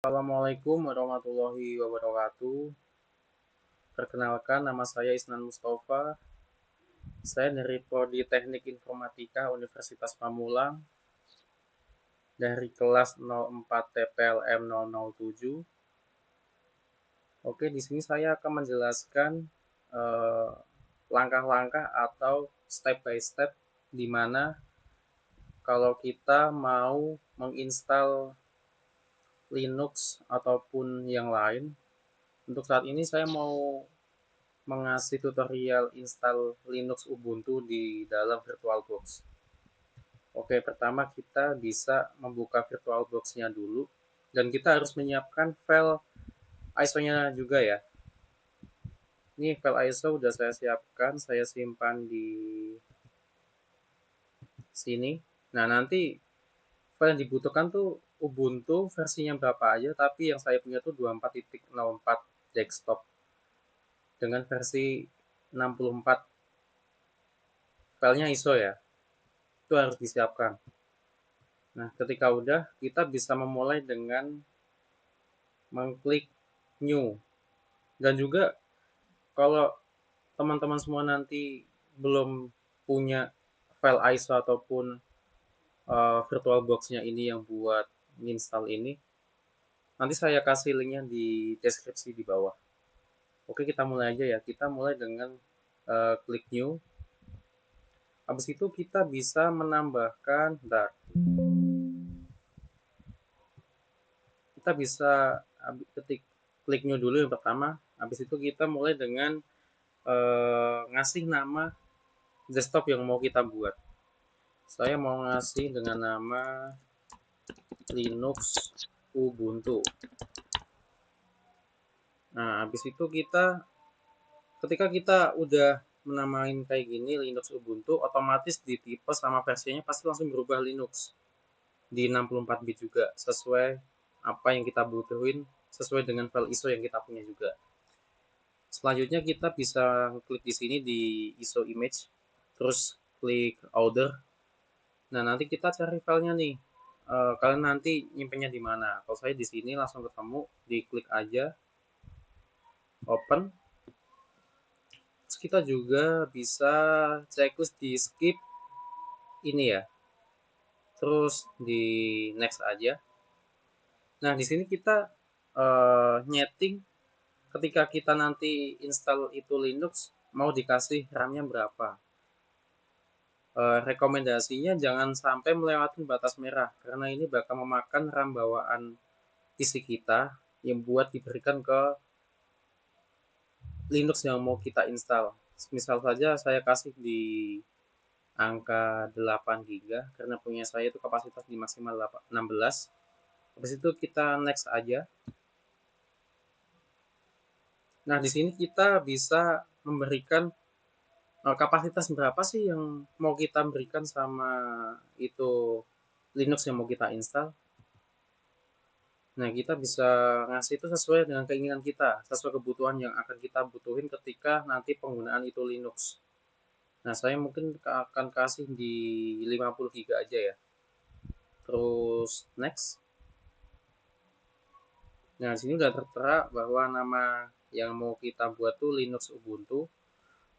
Assalamualaikum warahmatullahi wabarakatuh. Perkenalkan, nama saya Isnan Mustafa. Saya dari Prodi Teknik Informatika Universitas Pamulang dari kelas 04 TPLM 007. Oke, di sini saya akan menjelaskan eh, langkah-langkah atau step by step di mana kalau kita mau menginstal Linux ataupun yang lain. Untuk saat ini saya mau mengasih tutorial install Linux Ubuntu di dalam VirtualBox. Oke, pertama kita bisa membuka VirtualBox-nya dulu dan kita harus menyiapkan file ISO-nya juga ya. Ini file ISO udah saya siapkan, saya simpan di sini. Nah, nanti file yang dibutuhkan tuh Ubuntu versinya berapa aja, tapi yang saya punya tuh 24.04 desktop dengan versi 64 filenya ISO ya. Itu harus disiapkan. Nah, ketika udah, kita bisa memulai dengan mengklik new. Dan juga kalau teman-teman semua nanti belum punya file ISO ataupun VirtualBox-nya ini yang buat install ini, nanti saya kasih linknya di deskripsi di bawah. Oke, kita mulai aja ya. Kita mulai dengan klik new. Habis itu kita bisa menambahkan, bentar, kita bisa ketik klik new dulu yang pertama. Habis itu kita mulai dengan ngasih nama desktop yang mau kita buat. Saya mau ngasih dengan nama Linux Ubuntu. Nah, habis itu ketika kita udah menamain kayak gini Linux Ubuntu, otomatis di tipe sama versinya pasti langsung berubah Linux di 64 bit juga sesuai apa yang kita butuhin, sesuai dengan file ISO yang kita punya juga. Selanjutnya kita bisa klik di sini di ISO image, terus klik order. Nah, nanti kita cari filenya nih. Kalian nanti nyimpennya di mana? Kalau saya di sini langsung ketemu, diklik aja, open. Terus kita juga bisa checklist di skip ini ya. Terus di next aja. Nah, di sini kita nyeting ketika kita nanti install itu Linux mau dikasih RAM-nya berapa. Rekomendasinya jangan sampai melewati batas merah karena ini bakal memakan RAM bawaan PC kita yang buat diberikan ke Linux yang mau kita install. Misal saja saya kasih di angka 8 GB karena punya saya itu kapasitas di maksimal 16. Habis itu kita next aja. Nah, di sini kita bisa memberikan kapasitas berapa sih yang mau kita berikan sama itu Linux yang mau kita install. Nah, kita bisa ngasih itu sesuai dengan keinginan kita, sesuai kebutuhan yang akan kita butuhin ketika nanti penggunaan itu Linux. Nah, saya mungkin akan kasih di 50 GB aja ya. Terus next. Nah, di sini udah tertera bahwa nama yang mau kita buat tuh Linux Ubuntu.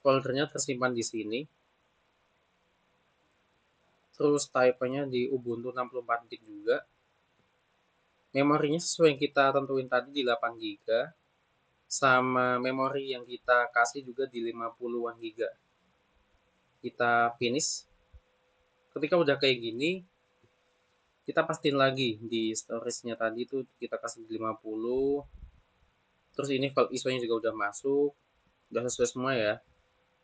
Foldernya tersimpan di sini. Terus type-nya di Ubuntu 64 bit juga. Memorinya sesuai yang kita tentuin tadi di 8 GB. Sama memori yang kita kasih juga di 50-an GB. Kita finish. Ketika udah kayak gini, kita pastiin lagi di storage-nya tadi tuh kita kasih 50. Terus ini file ISO-nya juga udah masuk, udah sesuai semua ya.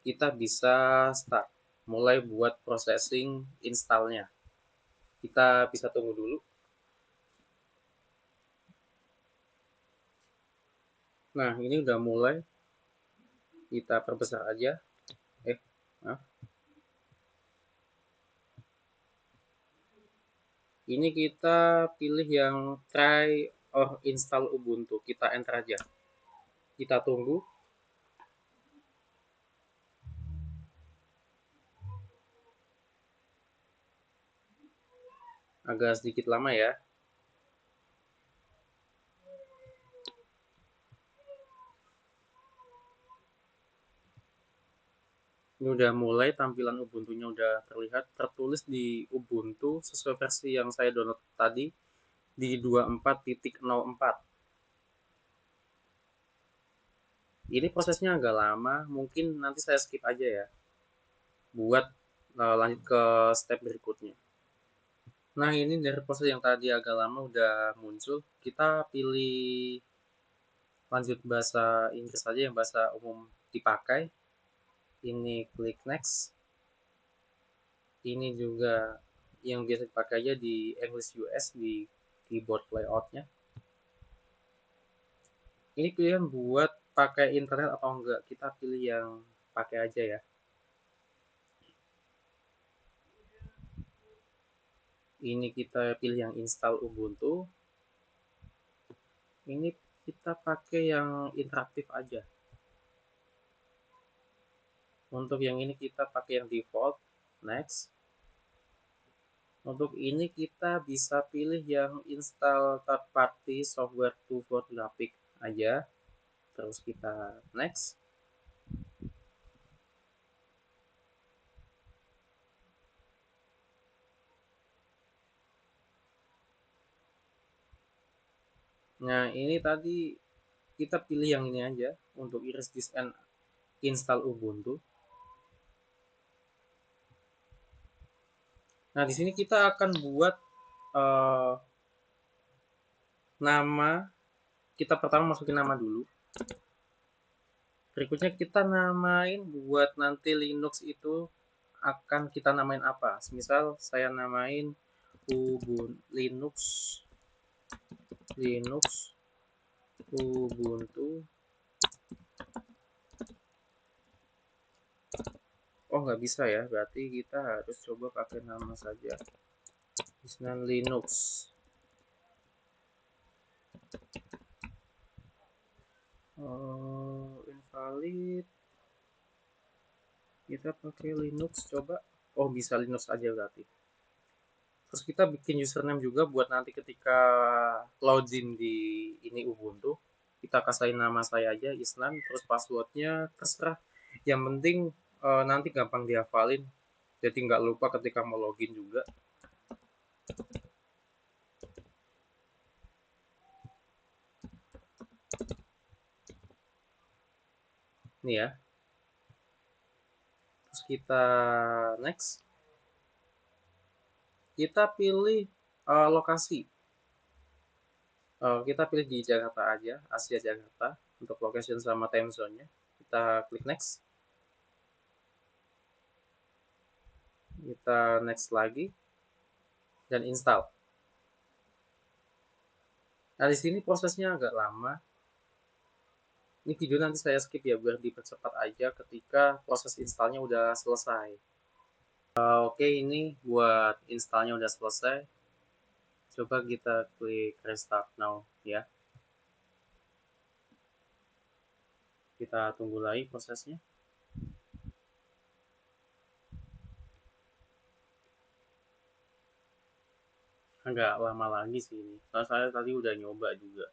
Kita bisa start, mulai buat processing installnya. Kita bisa tunggu dulu. Nah, ini udah mulai. Kita perbesar aja. Nah. Ini kita pilih yang try or install Ubuntu. Kita enter aja. Kita tunggu. Agak sedikit lama ya. Ini udah mulai, tampilan Ubuntu-nya udah terlihat, tertulis di Ubuntu sesuai versi yang saya download tadi di 24.04. Ini prosesnya agak lama, mungkin nanti saya skip aja ya, buat lanjut ke step berikutnya. Nah, ini dari proses yang tadi agak lama udah muncul, kita pilih lanjut bahasa Inggris saja yang bahasa umum dipakai. Ini klik next. Ini juga yang biasa dipakai aja di English US di keyboard layoutnya. Ini pilihan buat pakai internet atau enggak, kita pilih yang pakai aja ya. Ini kita pilih yang install Ubuntu. Ini kita pakai yang interaktif aja. Untuk yang ini kita pakai yang default. Next. Untuk ini kita bisa pilih yang install third party software to for graphic aja. Terus kita next. Nah, ini tadi kita pilih yang ini aja untuk iris disk and install Ubuntu. Nah, di sini kita akan buat uh, nama. Kita pertama masukin nama dulu. Berikutnya kita namain buat nanti Linux itu akan kita namain apa. Misal saya namain Ubuntu Linux Ubuntu. Oh, nggak bisa ya, berarti kita harus coba pakai nama saja. Isnan Linux. Invalid. Kita pakai Linux coba. Oh, bisa Linux aja berarti. Terus kita bikin username juga buat nanti ketika login di ini Ubuntu, kita kasih nama saya aja Isnan, terus passwordnya terserah. Yang penting nanti gampang dihafalin, jadi nggak lupa ketika mau login juga. Nih ya. Terus kita next. Kita pilih lokasi. Kita pilih di Jakarta aja, Asia Jakarta untuk location sama time zone-nya. Kita klik next. Kita next lagi dan install. Nah, di sini prosesnya agak lama. Ini video nanti saya skip ya biar dipercepat aja ketika proses installnya udah selesai. Oke, ini buat installnya udah selesai. Coba kita klik restart now ya. Kita tunggu lagi prosesnya. Agak lama lagi sih ini. Soalnya saya tadi udah nyoba juga.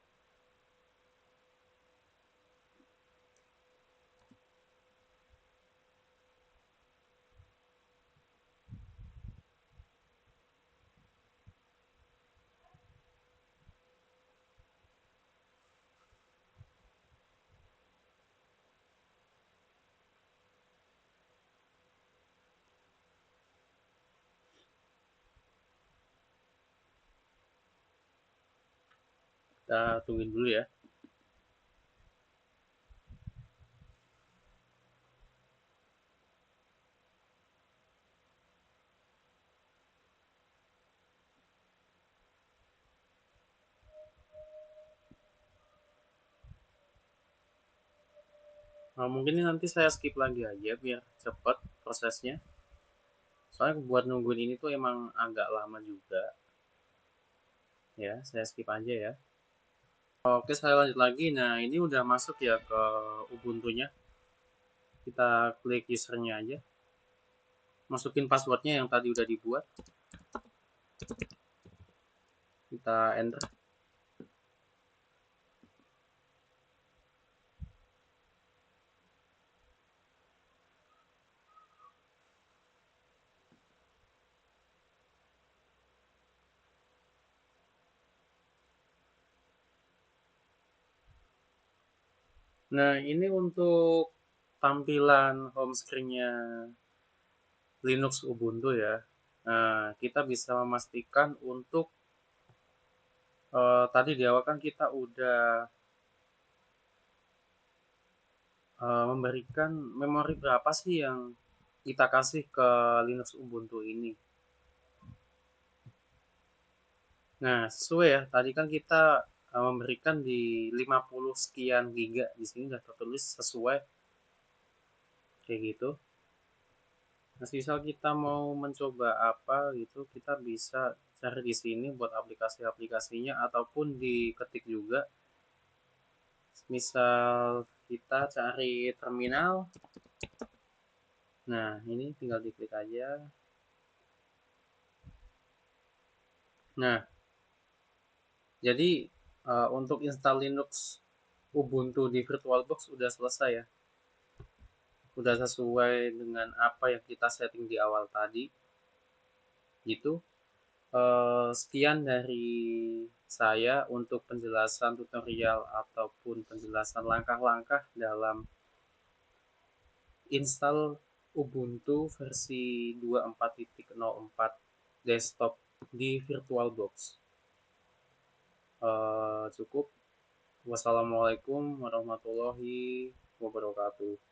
Kita tungguin dulu ya. Nah, mungkin ini nanti saya skip lagi aja biar cepet prosesnya. Soalnya buat nungguin ini tuh emang agak lama juga. Ya, saya skip aja ya. Oke, saya lanjut lagi. Nah, ini udah masuk ya ke Ubuntu-nya. Kita klik usernya aja. Masukin passwordnya yang tadi udah dibuat. Kita enter. Nah, ini untuk tampilan home screen-nya Linux Ubuntu ya. Nah, kita bisa memastikan untuk tadi di awal kan kita udah memberikan memori berapa sih yang kita kasih ke Linux Ubuntu ini. Nah, sesuai ya. Tadi kan kita memberikan di 50 sekian giga. Di sini udah tertulis sesuai kayak gitu. Nah, misal kita mau mencoba apa gitu, kita bisa cari di sini buat aplikasi-aplikasinya ataupun diketik juga. Misal kita cari terminal. Nah, ini tinggal diklik aja. Nah, jadi untuk install Linux Ubuntu di VirtualBox udah selesai ya. Udah sesuai dengan apa yang kita setting di awal tadi. Gitu. Sekian dari saya untuk penjelasan tutorial ataupun penjelasan langkah-langkah dalam install Ubuntu versi 24.04 desktop di VirtualBox. Cukup. Wassalamualaikum warahmatullahi wabarakatuh.